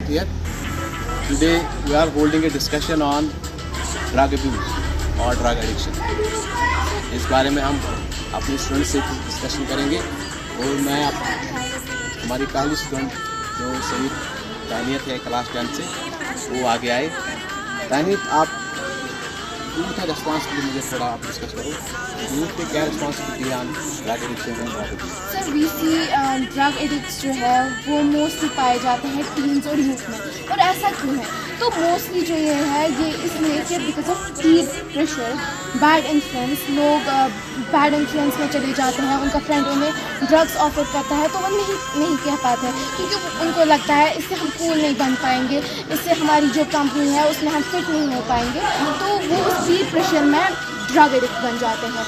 here. Today we are holding a discussion on drug abuse और drug addiction. इस बारे में हम अपने स्टूडेंट से डिस्कशन करेंगे और मैं हमारी पहली स्टूडेंट जो सही तानियत है क्लास 10 से, वो आगे आए। तानियत, आप यूथ है रिस्पॉन्सिबिलिटी, मुझे थोड़ा आप डिस्कस करो। यूथ पे क्या रिस्पॉन्सिबिलिटी है drug addiction and drug addiction? Sir, we see drug addicts जो है वो मोस्टली पाए जाते हैं टीन्स और यूथ में। और ऐसा क्यों है? तो मोस्टली जो ये है ये इसलिए कि because of peer pressure, bad influence, लोग बैड इन्फ्लुएंस में चले जाते हैं, उनका फ्रेंड उन्हें ड्रग्स ऑफर करता है तो वो नहीं कह पाते हैं, क्योंकि उनको लगता है इससे हम कूल नहीं बन पाएंगे, इससे हमारी जो कंपनी है उसमें हम फिट नहीं हो पाएंगे, तो वो उस पीयर प्रेशर में ड्रग एडिक्ट बन जाते हैं।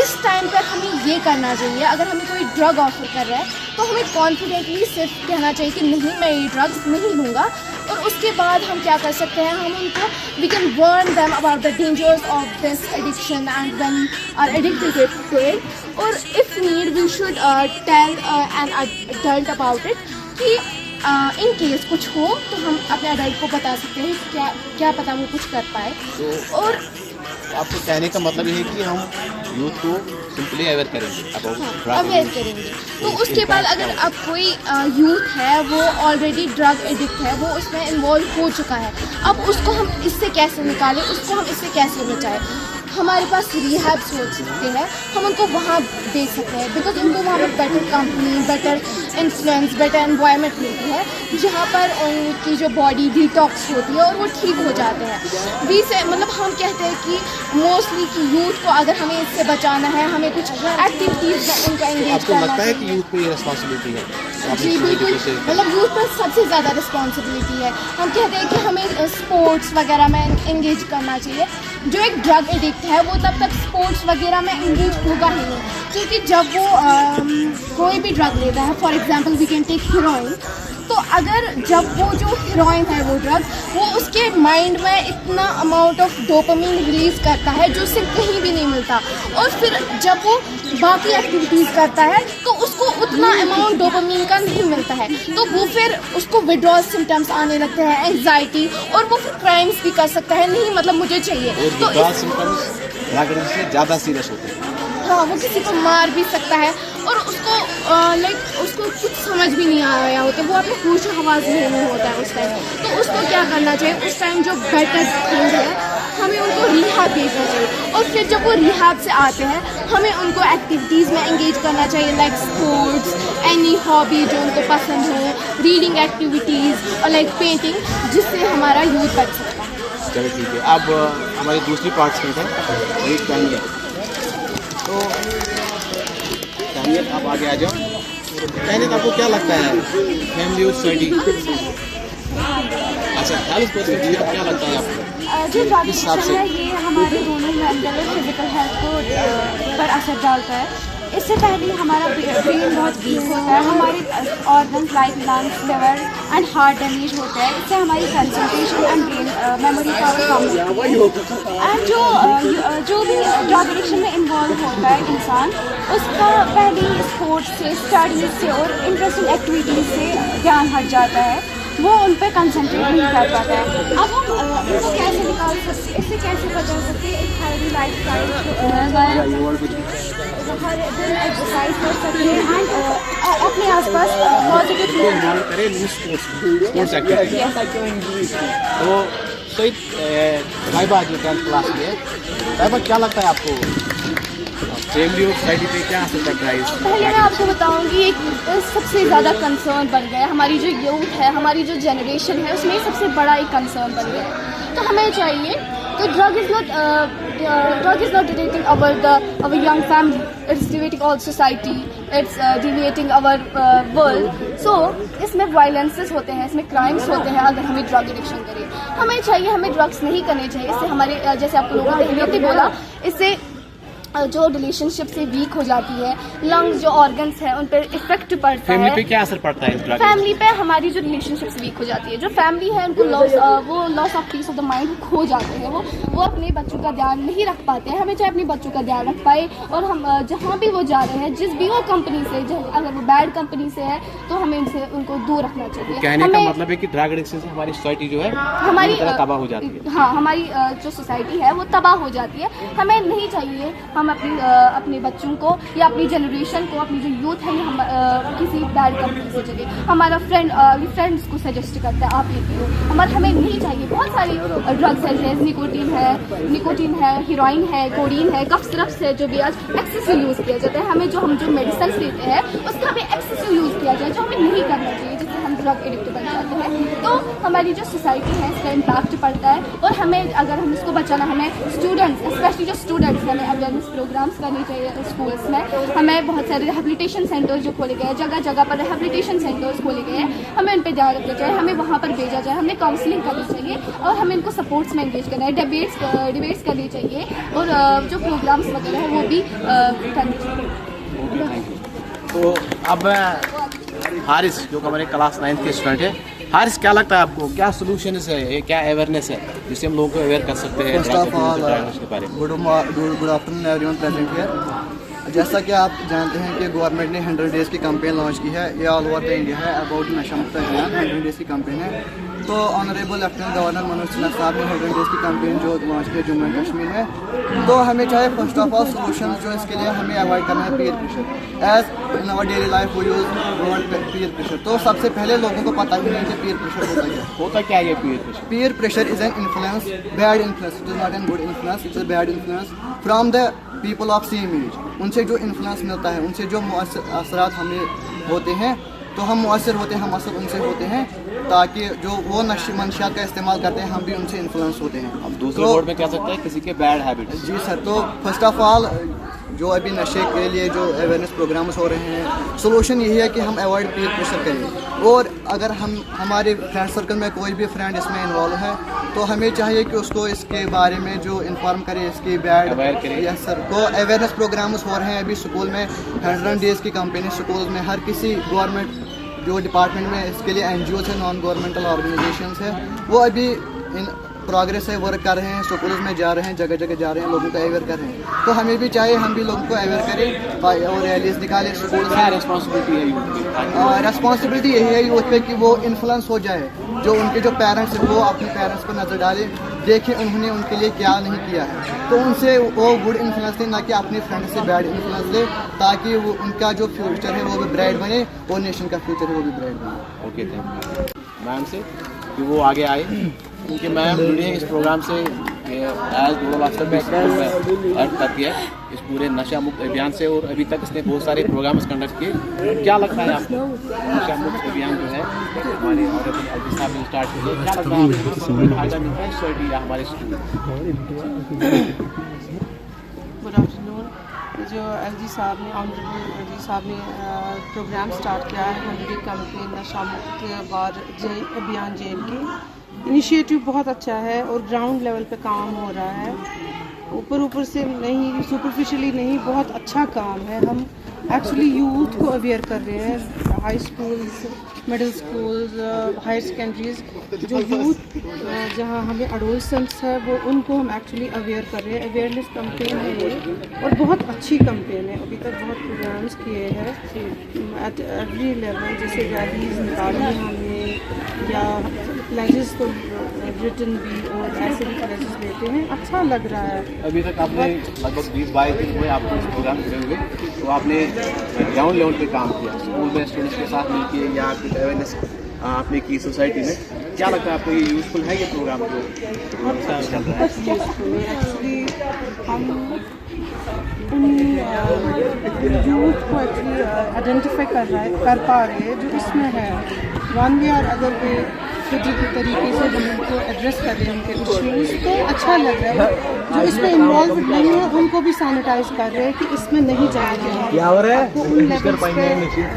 इस टाइम पर हमें ये करना चाहिए, अगर हमें कोई ड्रग ऑफर कर रहा है तो हमें कॉन्फिडेंटली सिर्फ कहना चाहिए कि नहीं, मैं ये ड्रग्स नहीं लूँगा। और उसके बाद हम क्या कर सकते हैं, हम उनको we can warn them about the dangers of this addiction and when are addicted to it. और if need we should tell an adult about it कि इन केस कुछ हो तो हम अपने अडल्ट को बता सकते हैं, क्या पता वो कुछ कर पाए। और आपको कहने का मतलब ये है कि हम यूथ को सिंपली अवेयर करेंगे, अवेयर करेंगे। तो उसके बाद अगर अब कोई यूथ है वो ऑलरेडी ड्रग एडिक्ट है, वो उसमें इन्वॉल्व हो चुका है, अब उसको हम इससे कैसे निकालें, उसको हम इससे कैसे बचाएं? हमारे पास रिहैब्स हो सकते हैं, हम उनको वहाँ दे सकते हैं, बिकॉज उनको वहाँ पर better company, better influence, better environment मिलती है, जहाँ पर उनकी जो बॉडी डिटॉक्स होती है और वो ठीक हो जाते हैं। मतलब हम कहते हैं कि मोस्टली कि यूथ को अगर हमें इससे बचाना है, हमें कुछ एक्टिविटीज़ में उनको एंगेज करना है। आपको लगता है कि यूथ पे ये रिस्पॉन्सिबिलिटी है? जी बिल्कुल, मतलब यूथ पर सबसे ज़्यादा रिस्पॉन्सिबिलिटी है। हम कहते हैं कि हमें स्पोर्ट्स वगैरह में एंगेज करना चाहिए। जो एक ड्रग एडिक्ट है वो तब तक स्पोर्ट्स वगैरह में एंगेज होगा ही नहीं, क्योंकि जब वो कोई भी ड्रग लेता है, for example we can take heroin, तो अगर जब वो जो हीरोइन है वो ड्रग, वो उसके माइंड में इतना अमाउंट ऑफ डोपामिन रिलीज़ करता है जो उसे कहीं भी नहीं मिलता, और फिर जब वो बाकी एक्टिविटीज़ करता है तो उसको उतना अमाउंट डोपामिन का नहीं मिलता है, तो वो फिर उसको विड्रॉल सिम्टम्स आने लगते हैं, एंजाइटी, और वो फिर क्राइम्स भी कर सकता है। नहीं, मतलब मुझे चाहिए, तो सिम्टम्स ड्रग एडिक्शन से ज़्यादा सीरियस होते हैं। हाँ, वो किसी को मार भी सकता है, और उसको उसको कुछ समझ भी नहीं आ रहा होता, वो अपने होश हवास में नहीं होता है उस टाइम। तो उसको क्या करना चाहिए, उस टाइम जो बेटर थिंग है, हमें उनको रिहैब भेजना चाहिए, और फिर जब वो रिहैब से आते हैं हमें उनको एक्टिविटीज़ में एंगेज करना चाहिए, लाइक स्पोर्ट्स, एनी हॉबी जो उनको पसंद हो, रीडिंग एक्टिविटीज़ और लाइक पेंटिंग, जिससे हमारा यूथ बच सकता है। चलो ठीक है। अब हमारी दूसरी पार्टिसिपेंट है एक तानिया, तो तानिया आप आगे आ जाओ। तानिया, आपको क्या लगता है फैमिली और सोसाइटी, अच्छा हेल्थ पर्सपेक्टिव क्या लगता है आपको? जो ड्रग एडिक्शन है ये हमारे दोनों मेंटल और फिजिकल हेल्थ को पर असर डालता है। इससे पहले हमारा ब्रेन बहुत वीक होता है, हमारे organs like lungs, liver and heart damage होता है, इससे हमारी concentration and brain memory power कम होती है। एंड जो भी ड्रग एडिक्शन में इन्वॉल्व होता है इंसान, उसका पहले स्पोर्ट्स से, स्टडीज़ से और इंटरेस्टिंग एक्टिविटीज़ से ध्यान हट जाता है, वो उन पर कंसंट्रेट नहीं कर पाता है। अब हम इनको कैसे निकाल सकते हैं, इससे कैसे बचा सकते हैं? एक हेल्दी लाइफ स्टाइल, हर दिन एक्सरसाइज कर सकते हैं एंड अपने आसपास पॉजिटिव तो सही साहिबा जो 10th क्लास में है, साहिबा क्या लगता है आपको फैमिली और सोसाइटी पे क्या असर पड़ रहा है? पहले मैं आपको बताऊंगी, एक सबसे ज़्यादा कंसर्न बन गया है हमारी जो यूथ है, हमारी जो जनरेशन है, उसमें सबसे बड़ा एक कंसर्न बन गया है। तो हमें चाहिए कि drug is not detecting our young family, it's devastating all society, it's devastating our world. So इसमें वायलेंसेस होते हैं, इसमें क्राइम्स होते हैं अगर हमें ड्रग एडिक्शन करें। हमें चाहिए, हमें ड्रग्स नहीं करने चाहिए, इससे हमारे जैसे आप लोगों ने बोला, इससे जो रिलेशनशिप से वीक हो जाती है, लंग्स जो ऑर्गन्स हैं उन पर इफेक्ट पड़ता है। फैमिली पे क्या असर पड़ता है? फैमिली पे हमारी जो रिलेशनशिप्स वीक हो जाती है, जो फैमिली है उनको loss of peace of the mind खो जाते हैं। वो अपने बच्चों का ध्यान नहीं रख पाते हैं। हमें चाहे अपने बच्चों का ध्यान रख पाए, और हम जहाँ भी वो जा रहे हैं, जिस भी वो कंपनी से, अगर वो बैड कंपनी से है तो हमें इनसे उनको दूर रखना चाहिए। कहने का मतलब है कि ड्रग एडिक्शन से हमारी सोसाइटी जो है हमारी तबाह हो जाती है। हाँ, हमारी जो सोसाइटी है वो तबाह हो जाती है। हमें नहीं चाहिए हम अपने बच्चों को या अपनी जनरेशन को, अपनी जो यूथ है, हम किसी बैड कंपनी से चले। हमारा फ्रेंड्स को सजेस्ट करता है आप ये पियो, हमें नहीं चाहिए। बहुत सारी ड्रग्स है, जैसे निकोटीन है, हीरोइन है, कोडीन है, कफ सिरप्स है, जो भी आज एक्सेसिव यूज़ किया जाता है। हमें जो मेडिसिन लेते हैं उसका हमें एक्सेसिव यूज़ किया जाए, जो हमें नहीं करना चाहिए, जिससे हम ड्रग एडिक्ट बन जाते हैं। तो हमारी जो सोसाइटी है इसका इम्पैक्ट पड़ता है, और हमें, अगर हम इसको बचाना, हमें स्टूडेंट्स, स्पेशली जो स्टूडेंट्स, हमें अवेयरनेस प्रोग्राम्स करने चाहिए स्कूल्स में। हमें बहुत सारे रिहेबिलिटेशन सेंटर्स जो खोले गए हैं, जगह जगह पर रिहेबिलिटेशन सेंटर्स खोले गए हैं, हमें उन पर ध्यान रखना चाहिए, हमें वहाँ पर भेजा जाए, हमें काउंसलिंग करनी चाहिए, और हमें इनको सपोर्ट्स में एंगेज करना है, डिबेट्स करनी चाहिए, और जो प्रोग्राम्स वगैरह है वो भी करनी चाहिए। तो अब हारिस, जो हमारे क्लास 9th के स्टूडेंट है, हारिस, क्या लगता है आपको, क्या सोल्यूशन है, क्या अवेयरनेस है जिससे हम लोगों को अवेयर कर सकते हैं? First of all good afternoon everyone present here. जैसा कि आप जानते हैं कि गवर्नमेंट ने 100 डेज़ की कैंपेन लॉन्च की है, ये ऑल ओवर द इंडिया है, अबाउट नशा मुक्त अभियान 100 डेज़ की कैंपेन है। तो honourable lieutenant governor Manoj Sinha साहब ने 100 डेज़ की कैंपेन जो लॉन्च की है जम्मू एंड कश्मीर में। तो हमें चाहे फर्स्ट ऑफ ऑल सोल्यूशन जो इसके लिए हमें अवॉइड करना है peer pressure. As in our daily life we use peer pressure. तो सबसे पहले लोगों को पता ही नहीं कि पीयर प्रेशर होता क्या है। Peer pressure? Peer pressure is an influence, bad influence, it is not an good influence, it is bad influence from the people of same age. उनसे जो इन्फ्लुएंस मिलता है, उनसे जो असरात हमें होते हैं, तो हम मुअस्सर होते हैं, हम असर उनसे होते हैं, ताकि जो वो मंशियात का इस्तेमाल करते हैं हम भी उनसे इन्फ्लुएंस होते हैं। हम दूसरे वर्ड में कह सकते हैं किसी के बैड हैबिट। जी सर। तो फर्स्ट ऑफ ऑल जो अभी नशे के लिए जो अवेयरनेस प्रोग्राम्स हो रहे हैं, सोल्यूशन यही है कि हम अवॉइड पीयर प्रेशर करें। और अगर हमारे फ्रेंड सर्कल में कोई भी फ्रेंड इसमें इन्वॉल्व है तो हमें चाहिए कि उसको इसके बारे में जो इन्फॉर्म करे, इसकी बैड अवेयर करें। Yes sir. तो अवेयरनेस प्रोग्राम्स हो रहे हैं अभी स्कूल में, 100 डेज़ की कैंपेन स्कूल में, हर किसी गवर्नमेंट जो डिपार्टमेंट में इसके लिए NGOs है, नॉन गवर्नमेंटल ऑर्गेनाइजेशंस है, वो अभी इन प्रोग्रेस है, वर्क कर रहे हैं, स्कूल्स में जा रहे हैं, जगह जगह जा रहे हैं, लोगों को अवेयर कर रहे हैं। तो हमें भी चाहिए हम भी लोगों को अवेयर करें और रैलीज निकालें स्कूल से। रिस्पॉन्सिबिलिटी है रिस्पॉन्सिबिलिटी यही है यूथ पे कि वो इन्फ्लुएंस हो जाए, जो उनके जो पेरेंट्स हैं वो अपने पेरेंट्स पर नज़र डालें, देखें उन्होंने उनके लिए क्या नहीं किया है, तो उनसे वो गुड इन्फ्लुएंस लें, ना कि अपने फ्रेंड से बैड इन्फ्लुएंस लें, ताकि वो उनका जो फ्यूचर है वो भी ब्राइट बने और नेशन का फ्यूचर है वो भी ब्राइट बने। ओके, थैंक यू मैम से कि वो आगे आए, क्योंकि मैम जुड़ी है इस प्रोग्राम से एज रूरल ऑफिसर में हेल्प करती है इस पूरे नशा मुक्त अभियान से, और अभी तक इसने बहुत सारे प्रोग्राम्स कंडक्ट किए। क्या लगता है आपको नशा मुक्त अभियान जो है हमारे ऑनरेबल साहब ने स्टार्ट किया, क्या लगता है आपको फायदा मिलता है सोसाइटी या हमारे स्कूल? Good afternoon. जो LG साहब ने, ऑनरेबल LG साहब ने प्रोग्राम स्टार्ट किया है 100 डे कैंपेन नशा मुक्त बार अभियान JNK, इनिशिएटिव बहुत अच्छा है और ग्राउंड लेवल पे काम हो रहा है, ऊपर से नहीं, सुपरफिशियली नहीं, बहुत अच्छा काम है। हम एक्चुअली यूथ को अवेयर कर रहे हैं, high schools, middle schools, higher secondaries, जो यूथ जहाँ हमें एडोलसेंट्स है वो उनको हम एक्चुअली अवेयर कर रहे हैं। अवेयरनेस कैंपेन है ये और बहुत अच्छी कैंपेन है। अभी तक बहुत प्रोग्राम्स किए हैं एट एवरी लेवल, जैसे रैलीज निकाली हमने, या प्लेजेस तो रिटन भी, और ऐसे भी प्लेजेस लेते हैं, अच्छा लग रहा है। अभी तक आपने लगभग 20-22 दिन हुए आपको इस प्रोग्राम जुड़े हुए, तो आपने ग्राउंड लेवल पे काम किया, स्कूल में स्टूडेंट्स के साथ मिलकर या कुछ अवेयरनेस आपने की सोसाइटी में। क्या लगता है आपको ये यूज़फुल है ये प्रोग्राम जो चल रहा है? एक्चुअली हम उन यूथ को एक्चुअली आइडेंटिफाई कर पा रहे हैं जो इसमें है, वन वे और अदर वे फिजिकल तरीके से हम उनको एड्रेस कर रहे हैं उनके इश्यूज़, तो अच्छा लग रहा है। जो इसमें इन्वॉल्व नहीं है उनको भी सैनिटाइज कर रहे हैं कि इसमें नहीं जाएंगे। आपको उन लेवल्स पे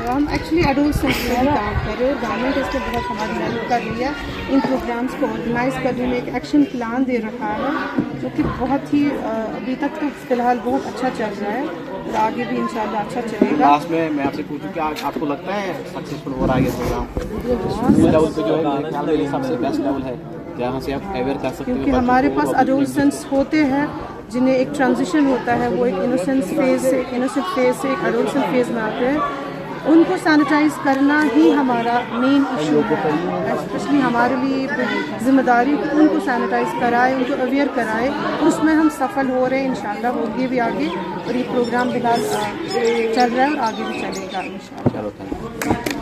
हम एक्चुअली एडोलसेंट्स में भी काम कर रहे हैं, गवर्नमेंट इसमें बहुत हमारी हेल्प कर रही है। इन प्रोग्राम्स को ऑर्गेनाइज करने में एक एक्शन प्लान दे रखा है जो कि बहुत ही अभी तक तो फ़िलहाल बहुत अच्छा चल रहा है और आगे भी इंशाल्लाह अच्छा चलेगा। लास्ट में मैं आपसे पूछूं क्या आपको लगता है सक्सेसफुल हो रहा है ये प्रोग्राम? स्कूल लेवल पे जो है मेरे ख्याल में ये सबसे बेस्ट लेवल है जहाँ से आप अवेयर कर सकते हो। क्योंकि हमारे पास एडोलसेंट्स होते हैं जिन्हें एक ट्रांजिशन होता है, वो एक इनोसेंट फेज से एक एडोलसेंट फेज में आते हैं, उनको सैनिटाइज करना ही हमारा मेन इशू है। स्पेशली हमारे लिए जिम्मेदारी कि उनको सैनिटाइज कराए, उनको अवेयर कराए, उसमें हम सफल हो रहे हैं। इंशाल्लाह होगी भी आगे और ये प्रोग्राम फिलहाल चल रहा है और आगे भी चलेगा इंशाल्लाह। चलो थैंक यू।